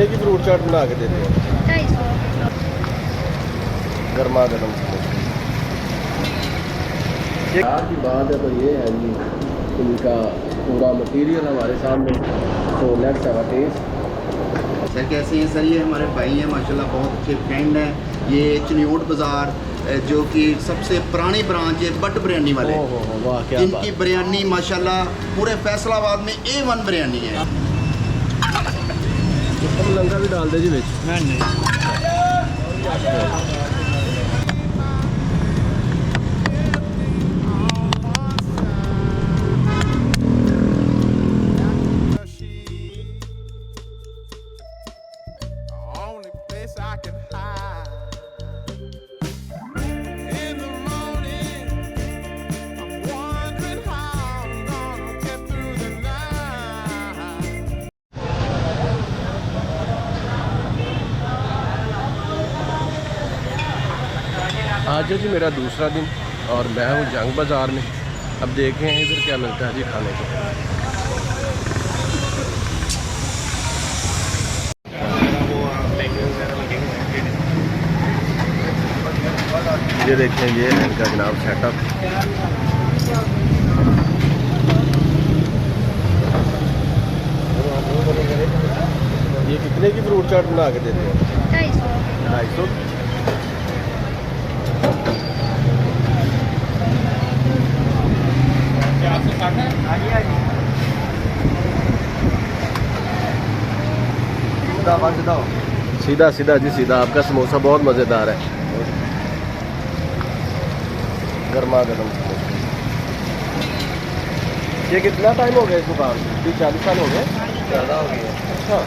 कितने की फ्रूट चाट बना के देते हैं? 250। गर्मा गर्म यार की बात है तो ये है जी, इनका पूरा मटेरियल हमारे सामने। तो let's have a test. Sir कैसे हैं सर? ये हमारे भाई हैं माशाल्लाह, बहुत अच्छे फ्रेंड हैं। ये चनियोट बाज़ार जो कि सबसे पुरानी ब्रांच है बट बिरयानी वाले, वाह क्या इनकी बिरयानी माशाल्लाह पूरे फैसलाबाद में A1 बिरयानी है। लंका भी डाल दे जी बिच। नहीं Only place I can hide. In the morning, I'm wondering how I'm gonna get through the night. आज है जी मेरा दूसरा दिन और मैं हूँ जंग बाज़ार में। अब देखें इधर क्या मिलता है जी खाने को। ये देखें, ये है इनका जनाब सेटअप। ये कितने की फ्रूट चाट बना के देते हैं? 250। 250। सीधा सीधा जी सीधा। आपका समोसा बहुत मज़ेदार है, गर्मा गर्म समोसा। ये कितना टाइम हो गया इस दुकान? 30-40 साल हो गए? ज़्यादा हो गया। अच्छा।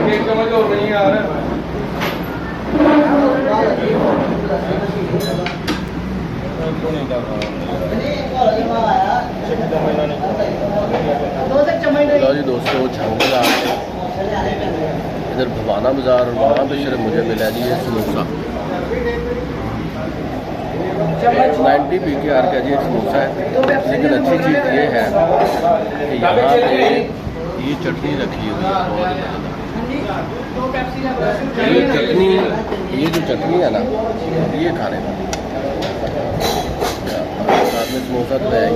एक चम्मच और नहीं आ रहा है। लो जी दोस्तों, जंग बाज़ार इधर भवाना बाज़ार, और वहाँ पे सिर्फ मुझे मिला जी ये समोसा। 90 PKR का जी एक समोसा है। लेकिन अच्छी चीज़ ये है कि यहाँ पे ये चटनी रखी हुई है, बहुत ये चटनी, ये जो चटनी है ना, ये खाने का साथ में समोसा तो है ही।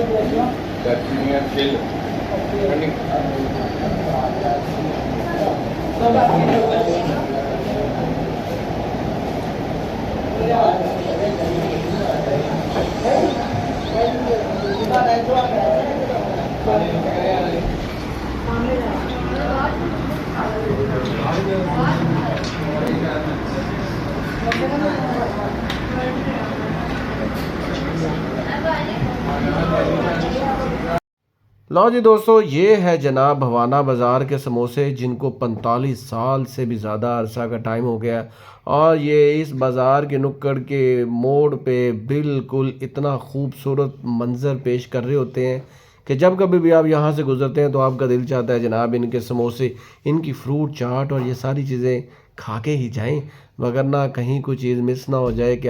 लो जी दोस्तों, ये है जनाब भवाना बाज़ार के समोसे, जिनको 45 साल से भी ज़्यादा अरसा का टाइम हो गया। और ये इस बाज़ार के नुक्कड़ के मोड़ पे बिल्कुल इतना खूबसूरत मंज़र पेश कर रहे होते हैं कि जब कभी भी आप यहाँ से गुजरते हैं तो आपका दिल चाहता है जनाब इनके समोसे, इनकी फ्रूट चाट और ये सारी चीज़ें खा के ही जाएं, वगरना कहीं कोई चीज़ मिस ना हो जाए कि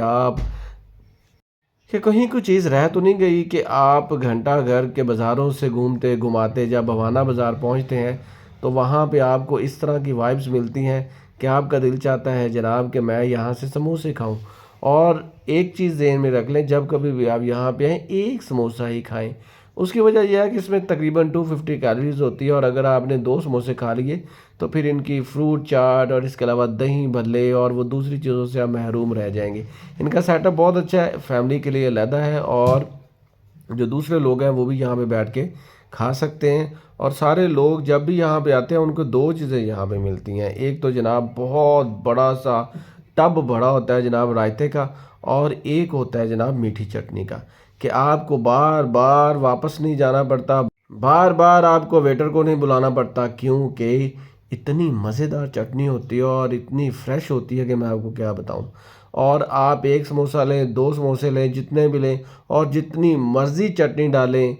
कहीं कोई चीज़ रह तो नहीं गई कि आप घंटा घर के बाज़ारों से घूमते घुमाते जब भवाना बाज़ार पहुँचते हैं तो वहाँ पे आपको इस तरह की वाइब्स मिलती हैं कि आपका दिल चाहता है जनाब कि मैं यहाँ से समोसे खाऊं। और एक चीज़ ज़हन में रख लें, जब कभी भी आप यहाँ पे आएँ एक समोसा ही खाएं। उसकी वजह यह है कि इसमें तकरीबन 250 कैलोरीज होती है और अगर आपने 2 समोसे खा लिए तो फिर इनकी फ्रूट चाट और इसके अलावा दही भल्ले और वो दूसरी चीज़ों से आप महरूम रह जाएंगे। इनका सेटअप बहुत अच्छा है, फैमिली के लिए अलहदा है और जो दूसरे लोग हैं वो भी यहाँ पे बैठ के खा सकते हैं। और सारे लोग जब भी यहाँ पे आते हैं उनको 2 चीज़ें यहाँ पे मिलती हैं। एक तो जनाब बहुत बड़ा सा टब बड़ा होता है जनाब रायते का, और एक होता है जनाब मीठी चटनी का, कि आपको बार बार वापस नहीं जाना पड़ता, बार बार आपको वेटर को नहीं बुलाना पड़ता, क्योंकि इतनी मज़ेदार चटनी होती है और इतनी फ्रेश होती है कि मैं आपको क्या बताऊं। और आप एक समोसा लें, 2 समोसे लें, जितने भी लें और जितनी मर्ज़ी चटनी डालें,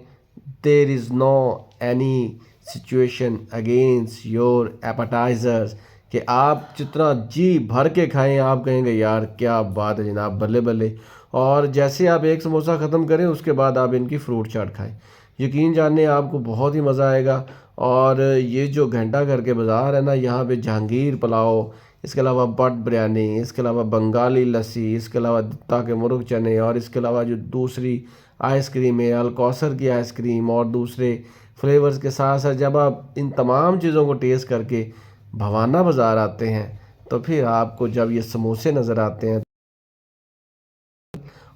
there is no any situation against your appetizers, कि आप जितना जी भर के खाएं आप कहेंगे यार क्या बात है जनाब, बल्ले बल्ले। और जैसे आप एक समोसा ख़त्म करें उसके बाद आप इनकी फ्रूट चाट खाएं, यकीन जानिए आपको बहुत ही मज़ा आएगा। और ये जो घंटा घर के बाज़ार है ना, यहाँ पे जहांगीर पुलाव, इसके अलावा बट बिरयानी, इसके अलावा बंगाली लस्सी, इसके अलावा दित्ता के मुर्ग चने, और इसके अलावा जो दूसरी आइसक्रीम है अलकौसर की आइसक्रीम और दूसरे फ्लेवर्स के साथ साथ जब आप इन तमाम चीज़ों को टेस्ट करके भवाना बाज़ार आते हैं तो फिर आपको जब ये समोसे नज़र आते हैं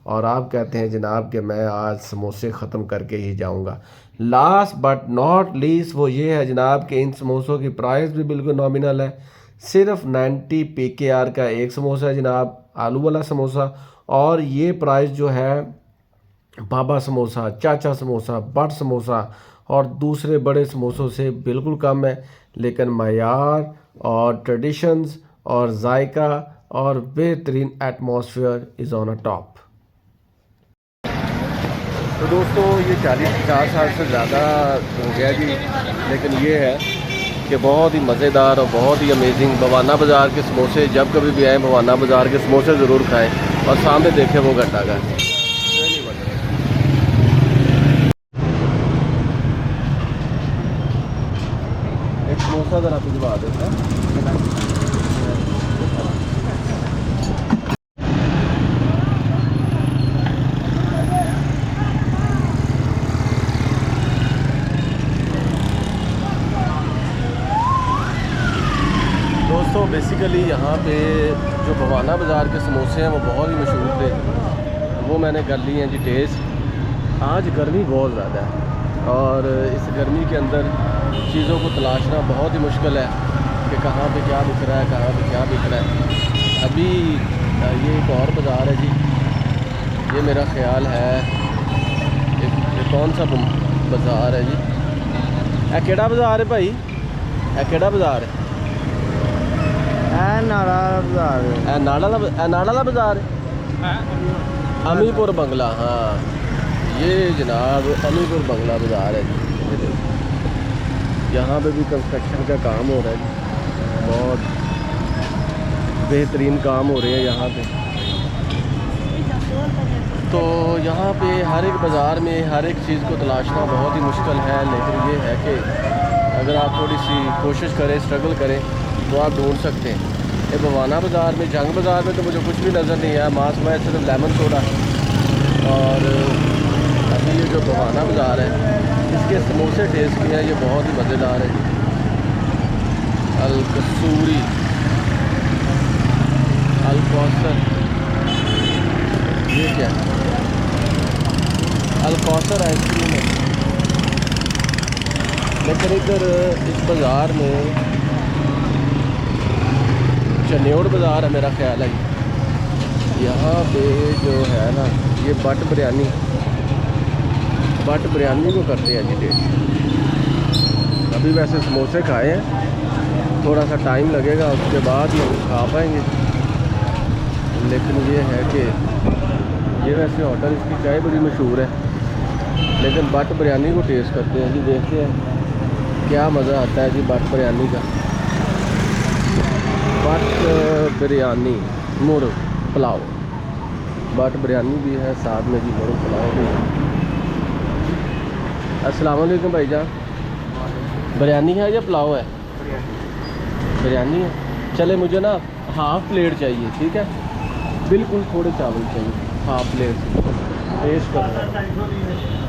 और आप कहते हैं जनाब कि मैं आज समोसे ख़त्म करके ही जाऊंगा। लास्ट बट नॉट लीस्ट वो ये है जनाब कि इन समोसों की प्राइस भी बिल्कुल नॉमिनल है, सिर्फ 90 PKR का एक समोसा है जनाब, आलू वाला समोसा। और ये प्राइस जो है बाबा समोसा, चाचा समोसा, बट समोसा और दूसरे बड़े समोसों से बिल्कुल कम है, लेकिन मयार और ट्रेडिशंस और जायका और बेहतरीन atmosphere is on a top. तो दोस्तों ये 40-50 साल से ज़्यादा हो गया जी, लेकिन ये है कि बहुत ही मज़ेदार और बहुत ही अमेजिंग भवाना बाज़ार के समोसे। जब कभी भी आए भवाना बाज़ार के समोसे ज़रूर खाएं और सामने देखें वो घंटा का। एक समोसा ज़रा भिजवा देता है। दोस्तों बेसिकली यहाँ पे जो भवाना बाज़ार के समोसे हैं वो बहुत ही मशहूर थे, वो मैंने कर लिए हैं जी टेस्ट। आज गर्मी बहुत ज़्यादा है और इस गर्मी के अंदर चीज़ों को तलाशना बहुत ही मुश्किल है कि कहाँ पे क्या बिक रहा है, कहाँ पे क्या बिक रहा है। अभी ये एक और बाज़ार है जी, ये मेरा ख़्याल है ये कौन सा बाज़ार है जी, ए केड़ा बाज़ार है भाई, ए केड़ा बाज़ार है? नाड़ा बाज़ार है, अमीपुर बंगला। हाँ ये जनाब अमीपुर बंगला बाज़ार है जी। यहाँ पे भी कंस्ट्रक्शन का काम हो रहा है जी, बहुत बेहतरीन काम हो रहे हैं यहाँ पे। तो यहाँ पे हर एक बाज़ार में हर एक चीज़ को तलाशना बहुत ही मुश्किल है, लेकिन ये है कि अगर आप थोड़ी सी कोशिश करें, स्ट्रगल करें तो आप ढूंढ सकते हैं। ये भवाना बाज़ार में, जंग बाज़ार में तो मुझे कुछ भी नज़र नहीं आया, मास में सिर्फ लेमन सोडा। और अभी ये जो भवाना बाज़ार है इसके समोसे टेस्ट किए हैं, ये बहुत ही मज़ेदार है। अलकसूरी, अलकौसर, ये क्या है? अलकौसर आइसक्रीम है। लेकिन इधर इस बाज़ार में चन्योड़ बाज़ार है मेरा ख्याल है, यहाँ पे जो है ना ये बट बिरयानी को करते हैं जी टेस्ट। अभी वैसे समोसे खाए हैं, थोड़ा सा टाइम लगेगा उसके बाद ही हम खा पाएंगे। लेकिन ये है कि ये वैसे होटल इसकी चाय बड़ी मशहूर है, लेकिन बट बिरयानी को टेस्ट करते हैं जी, देखते हैं क्या मज़ा आता है जी बट बिरयानी का। बट बिरयानी मुर्ग पुलाव, बट बिरयानी भी है साथ में जी, मुर्ग पुलाव भी है। अस्सलाम वालेकुम भाईजान, बिरयानी है या पुलाव है? बिरयानी है। चले मुझे ना हाफ़ प्लेट चाहिए, ठीक है, बिल्कुल थोड़े चावल चाहिए, हाफ़ प्लेट टेस्ट कर।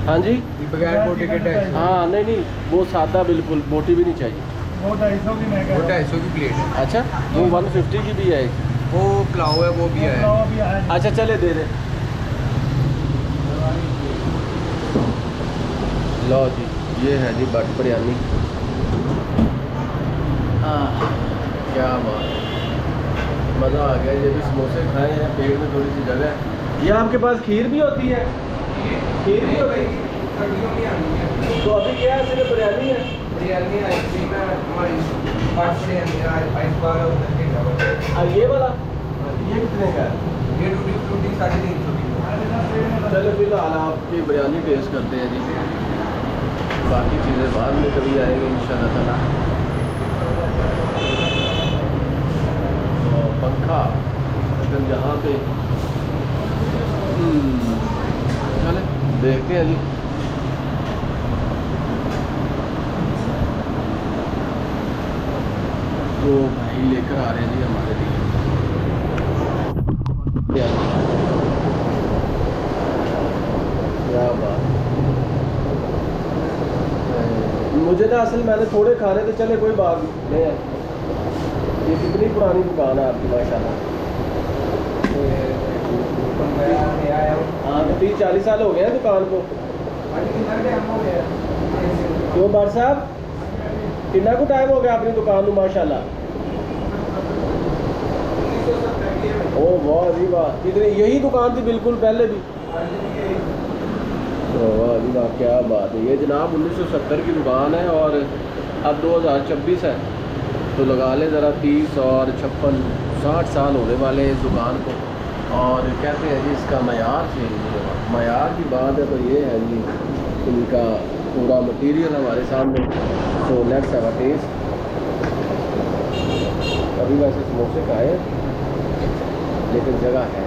हाँ जी, बगैर बोटी के 250। हाँ नहीं नहीं, वो सादा बिल्कुल, बोटी भी नहीं चाहिए। वो 250 की महंगा, वो 250 की प्लेट है। अच्छा, वो 150 की भी है एक। वो पुलाव है, वो भी है। अच्छा चले दे दे। लो जी, ये है जी बट बिरयानी। क्या बात, मज़ा आ गया। ये भी समोसे खाए हैं, पेट में थोड़ी सी जगह है। ये आपके पास खीर भी होती है? खीर भी होती है? तो अभी क्या है, सिर्फ बिरयानी है? बिरयानी आइसक्रीम है हमारी, बट बिरयानी है, आइस बार है उधर के चावल। ये वाला ये कितने का है? ये टूटी फ्रूटी 350 की। चलो फिलहाल आपकी बिरयानी टेस्ट करते हैं जी, बाकी चीज़ें बाद में कभी आएंगे इंशाल्लाह ताला। तो पंखा अगर यहाँ पे चले देखते हैं जी। तो भाई लेकर आ रहे हैं जी हमारे लिए क्या बात। मुझे ना असल मैंने थोड़े खाने थे, चले कोई बात नहीं है। ये कितनी पुरानी दुकान है आपकी माशाल्लाह? हाँ तो 30-40 साल हो गए हैं दुकान को। क्यों बार साहब, कितना को टाइम हो गया अपनी दुकान में माशाल्लाह? ओ वाह जी वाह, कितनी, यही दुकान थी बिल्कुल पहले भी? वाह जी वाह, क्या बात है। ये जनाब 1970 की दुकान है और अब 2026 है, तो लगा ले ज़रा 30 और 56 60 साल होने वाले हैं इस दुकान को। और कहते हैं जी इसका मयार चेंज नहीं हुआ। मयार की बात है तो ये है जी, इनका पूरा मटेरियल हमारे सामने। So let's have a test. अभी वैसे समोसे खाए लेकिन जगह है।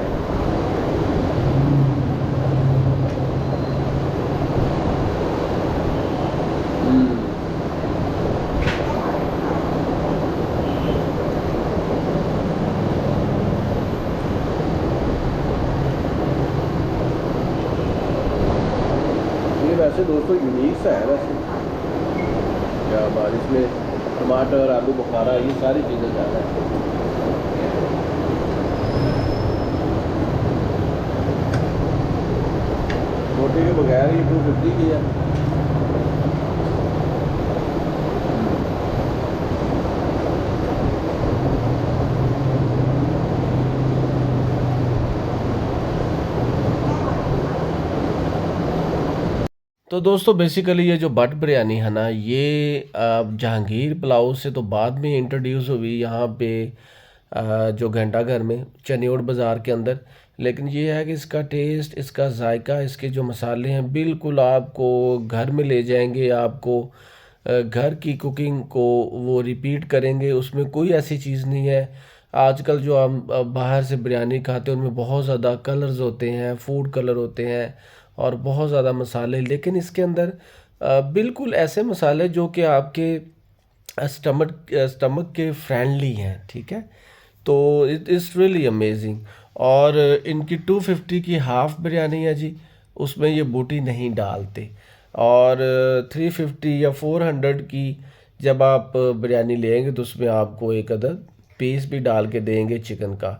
ये वैसे दोस्तों यूनिक सा है वैसे, क्या बात। इसमें टमाटर, आलू बुखारा, ये सारी चीज़ें ज़्यादा है। रोटी के बगैर ये 250 की है। तो दोस्तों बेसिकली ये जो बट बिरयानी है ना, ये जहांगीर पुलाव से तो बाद में इंट्रोड्यूस हुई यहाँ पे जो घंटा घर में चनियोड़ बाज़ार के अंदर। लेकिन ये है कि इसका टेस्ट, इसका जायका, इसके जो मसाले हैं बिल्कुल आपको घर में ले जाएंगे, आपको घर की कुकिंग को वो रिपीट करेंगे। उसमें कोई ऐसी चीज़ नहीं है आजकल जो हम बाहर से बिरयानी खाते हैं उनमें बहुत ज़्यादा कलर्स होते हैं, फूड कलर होते हैं और बहुत ज़्यादा मसाले। लेकिन इसके अंदर बिल्कुल ऐसे मसाले जो कि आपके स्टमक के फ्रेंडली हैं, ठीक है। तो इट इज़ रियली अमेजिंग। और इनकी 250 की हाफ़ बिरयानी है जी, उसमें ये बूटी नहीं डालते। और 350 या 400 की जब आप बिरयानी लेंगे तो उसमें आपको एक अदद पीस भी डाल के देंगे चिकन का।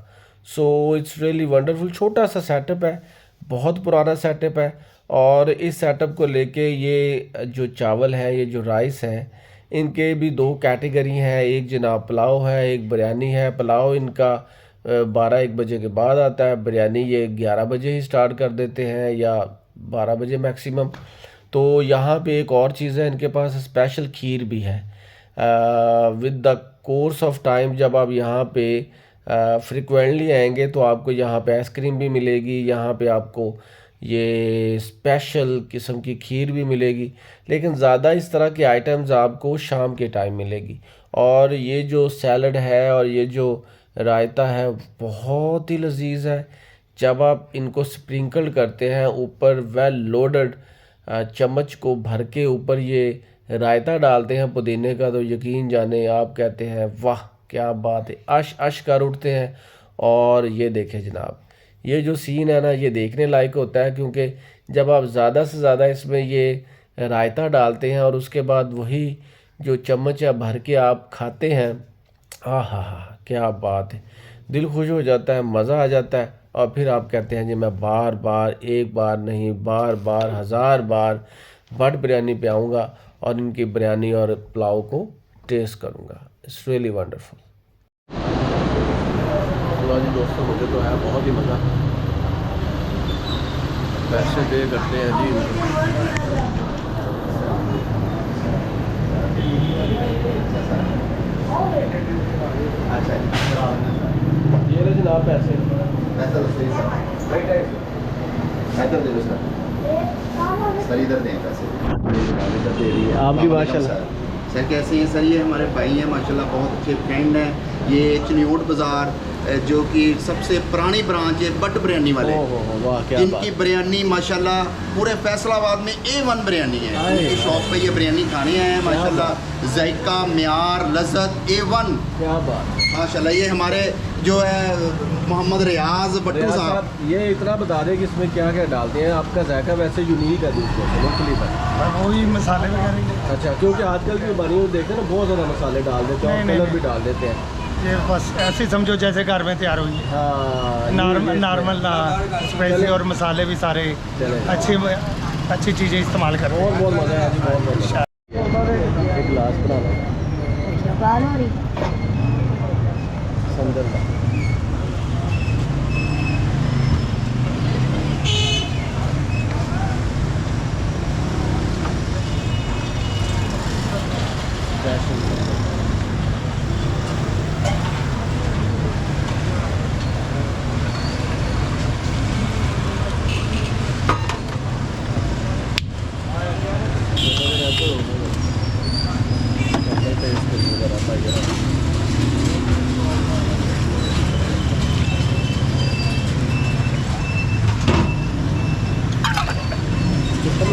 So it's really wonderful. छोटा सा सेटअप है, बहुत पुराना सेटअप है। और इस सेटअप को लेके ये जो चावल है, ये जो राइस है, इनके भी दो कैटेगरी हैं। एक जनाब पुलाव है, एक बिरयानी है। पुलाव इनका 12-1 बजे के बाद आता है, बिरयानी ये 11 बजे ही स्टार्ट कर देते हैं या 12 बजे मैक्सिमम। तो यहाँ पे एक और चीज़ है, इनके पास स्पेशल खीर भी है। With the course of time जब आप यहाँ पे फ्रिक्वेंटली आएंगे तो आपको यहाँ पे आइसक्रीम भी मिलेगी, यहाँ पे आपको ये स्पेशल किस्म की खीर भी मिलेगी, लेकिन ज़्यादा इस तरह के आइटम्स आपको शाम के टाइम मिलेगी। और ये जो सैलड है और ये जो रायता है बहुत ही लजीज है। जब आप इनको स्प्रिंकल करते हैं ऊपर वेल लोडेड चम्मच को भर के ऊपर ये रायता डालते हैं पुदीने का, तो यकीन जाने आप कहते हैं वाह क्या बात है, अश अश कर उठते हैं। और ये देखें जनाब, ये जो सीन है ना ये देखने लायक होता है, क्योंकि जब आप ज़्यादा से ज़्यादा इसमें ये रायता डालते हैं और उसके बाद वही जो चम्मच या भर के आप खाते हैं, हा क्या बात है, दिल खुश हो जाता है, मज़ा आ जाता है। और फिर आप कहते हैं जी मैं बार बार, एक बार नहीं बार बार 1000 बार बट बिरयानी पे आऊँगा और इनकी बिरयानी और पुलाव को टेस्ट करूँगा। It's really wonderful. जी दोस्तों, मुझे तो है बहुत ही मज़ा। पैसे पे करते हैं जी। अच्छा ये लो जनाब पैसे। पैसा तो सही सर, पैसा दे दो सर, सर इधर दें पैसे। दे रही है आपकी माशाल्लाह। सर कैसे हैं सर? ये हमारे भाई हैं माशाल्लाह, बहुत अच्छे फ्रेंड हैं। ये चनियोट बाज़ार जो कि सबसे पुरानी ब्रांच है बट बिरयानी वाले, वाह क्या इनकी बिरयानी माशाल्लाह पूरे फैसलाबाद में A1 बिरयानी है। इनकी शॉप पे ये बिरयानी खाने आए हैं माशाल्लाह, जायका म्यार लज़्ज़त A1 क्या बात माशाल्लाह। ये हमारे जो है मोहम्मद रियाज भट्टू साहब, ये इतना बता दें कि इसमें क्या क्या डालते हैं। आपका जायका वैसे यूनिक है दूसरों से, मुख्तलिफ है। वही मसाले वगैरह अच्छा, क्योंकि आजकल की बनी हुई देखते हैं ना, बहुत ज़्यादा मसाले डाल देते हैं और नहीं, कलर नहीं। भी डाल देते हैं। ये बस ऐसे ही समझो जैसे घर में तैयार हुई है। हाँ नॉर्मल स्पाइसी और मसाले भी सारे अच्छी चीज़ें इस्तेमाल कर रहे बहुत हैं। बहुत मज़ा है जी, बहुत मज़ा। एक गिलास बना लो संदल का।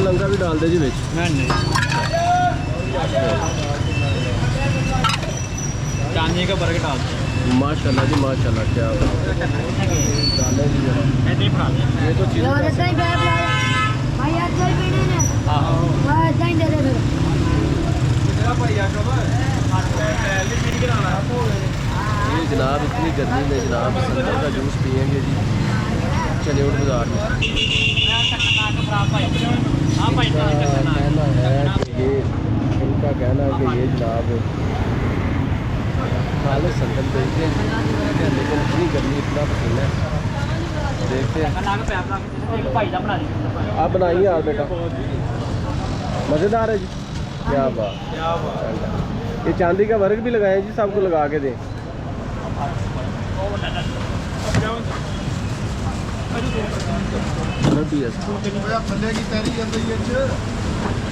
लंका भी डाल दे जी बिच। चांदी का बर्गर डालते हैं। माशाल्लाह जी माशाल्लाह, क्या डाले जी जरा। ये तो चीज़ ये जनाब इतनी गर्मी में जनाब संदल का जूस पियेंगे जी चनियोट बाज़ार में। इनका कहना है कि ये जनाब खाले संदल बेचते हैं, लेकिन इतनी गर्मी, इतना पसीना है, देखते हैं। आप बनाइए यार बेटा, मज़ेदार है जी, क्या बात। ये चांदी का वर्क भी लगाए जी, सबको लगा के दें।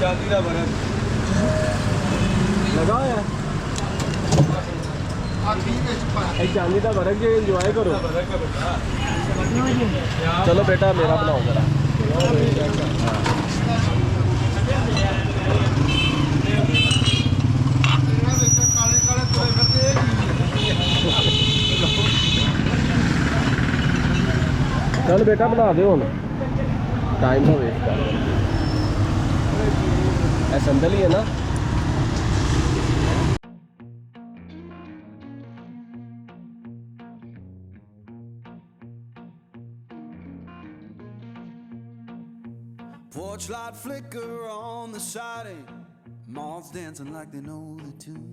चांदी का बर्गर लगाया चांदी का वर्क जो इंजॉय करो। चलो बेटा मेरा बनाओ जरा। चल बेटा बना दे हुन, टाइम ना वेस्ट कर। संदल ही है ना। Porch light flicker on the siding, moths dancing like they know the tune.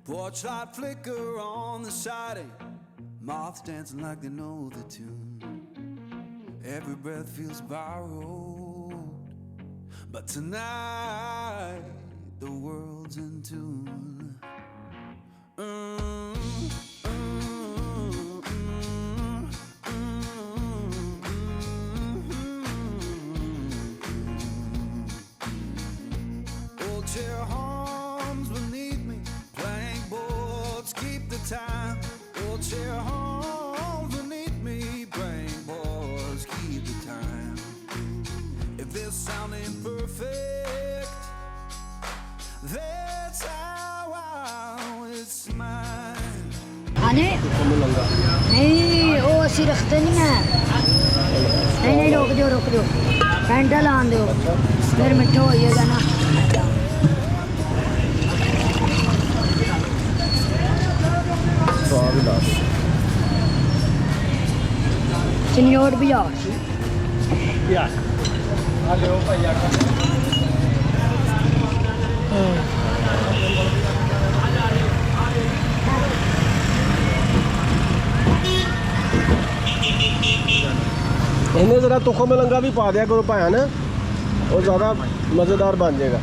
Porch light flicker on the siding, moths dancing like they know the tune. Every breath feels borrowed, but tonight the world's in tune. Wheelchair homes beneath me, playing boards keep the time. Wheelchair homes beneath me, playing boards keep the time. If this sounding perfect, that's how it's mine. आने नहीं वो असि रखते नहीं है नहीं नहीं रोक दो कैंडल आन दो फिर मिठा होइएगा ना चिनियोट भी आ इन्हें ज़रा तुखम लंगा भी पा दिया करो पाया ना, और ज़्यादा मज़ेदार बन जाएगा।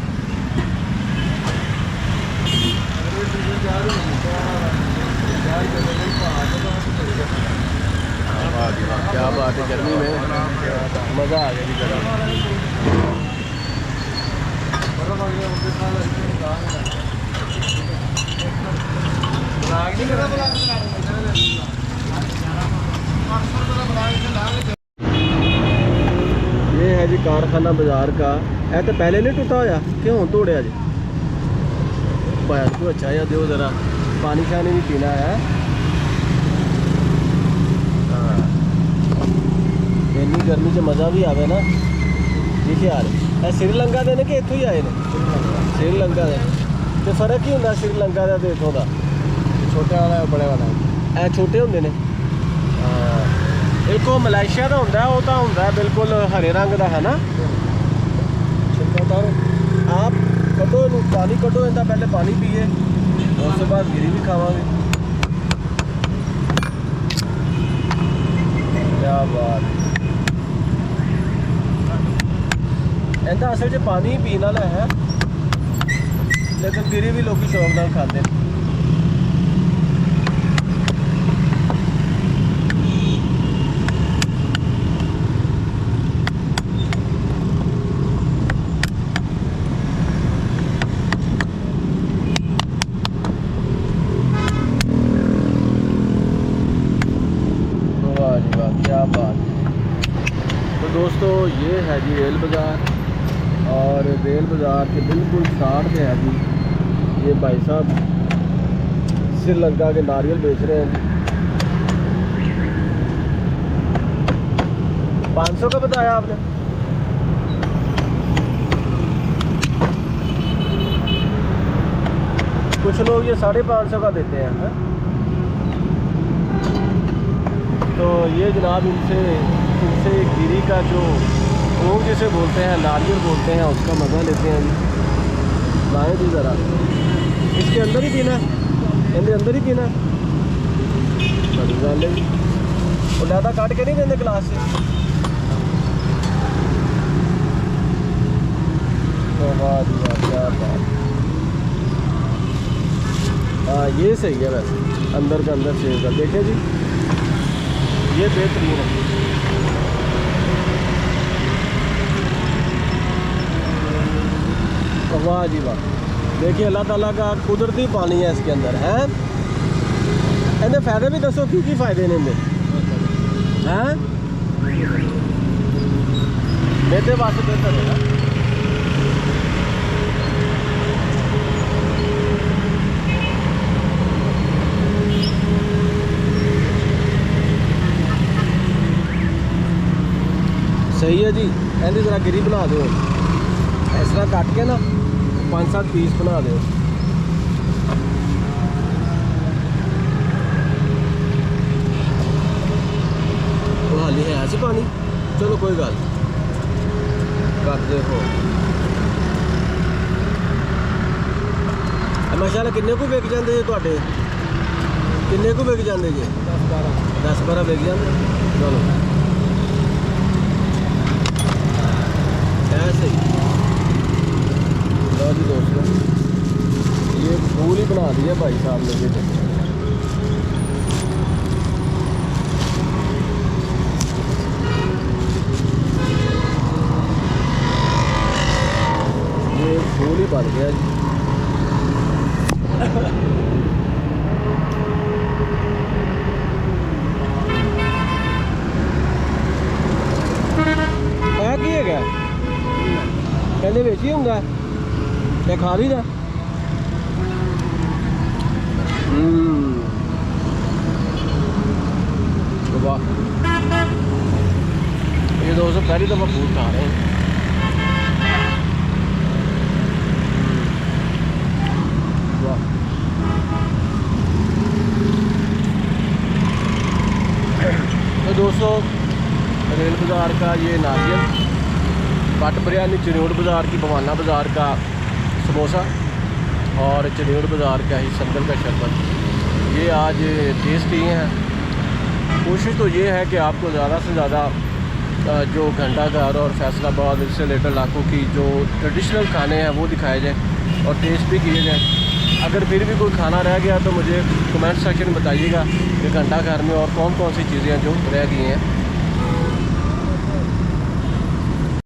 क्या बात है, गर्मी में मज़ा आ गया जी ये है जी कारखाना बाजार का। है तो पहले नहीं टूटा होया क्यों तोड़िया जी भाया को अच्छा या दो ज़रा पानी शानी नहीं पीना है। हाँ इन्नी गर्मी च मज़ा भी आवे ना जी ख्याल है। श्रीलंका दे ने कि इत्थों ही आए ने श्रीलंका दे तो फर्क ही होंदा श्रीलंका दा ते इत्थों दा छोटे वाला बड़े वाला ए छोटे होंदे ने। हाँ एक वो मलेशिया का होंदा वो तो होंदा बिल्कुल हरे रंग का है ना। आप कटो इनू पानी कटो इनका पहले पानी पिए उस बाद गिरी भी खावांगे। क्या बात इनका असल च पानी ही पीने वाला है लेकिन गिरी भी लोग शौक नाल खाते हैं। क्या बात। तो दोस्तों ये है जी रेल बाज़ार और रेल बाज़ार के बिल्कुल साथ में है जी ये भाई साहब श्रीलंका के नारियल बेच रहे हैं। 500 का बताया आपने। कुछ लोग ये 550 का देते हैं है? तो ये जनाब इनसे गिरी का जो ऊँग जिसे बोलते हैं नारियल बोलते हैं उसका मज़ा लेते हैं जी। लाएँ जी ज़रा इसके अंदर ही पीना इनके अंदर ही पीना बड़ी गल है जी। और ज़्यादा काट के नहीं देंगे गिलास से। तो वाह जी वाह क्या बात। हाँ ये सही है वैसे अंदर का अंदर शेर का देखें जी ये बेहतरीन है। वाह जी वाह देखिए अल्लाह ताला का कुदरती पानी है इसके अंदर है। इन्हें फ़ायदे भी दसो की फ़ायदे ने इनके हैं मेरे वास्ते बेहतर है ना। सही है जी इनकी ज़रा गिरी बना दो इस तरह काट के ना 5-7 पीस बना दो। तो हाली है ऐसे पानी चलो कोई गल कर दे हो। माशाल्लाह किन्ने को विक जाते जी तुहाडे किन्ने को विक जाते जी 10-12 विक जाते चलो ऐसे ही। लो जी दोस्तों ये फूल ही बना दिया भाई साहब ने ये ये फूल ही बन गया जी। है की है कहते बेच ही होंगे ये खा ली ना। वाह, ये दोस्तों पहली दफ़ा फूल खा रहे हैं। वाह, तो दोस्तों रेल बाज़ार का ये नारियल, बट बिरयानी, चिन्योड़ बाज़ार की बवाना बाज़ार का समोसा और चिन्योड़ बाज़ार का ही संगल का शरबत, ये आज टेस्ट किए हैं। कोशिश तो ये है कि आपको ज़्यादा से ज़्यादा जो घंटा घर और फैसलाबाद इससे रिलेटेड इलाकों की जो ट्रेडिशनल खाने हैं वो दिखाए जाएँ और टेस्ट भी किए जाएँ। अगर फिर भी कोई खाना रह गया तो मुझे कमेंट सेक्शन में बताइएगा कि घंटा घर में और कौन कौन सी चीज़ें जो रह गई हैं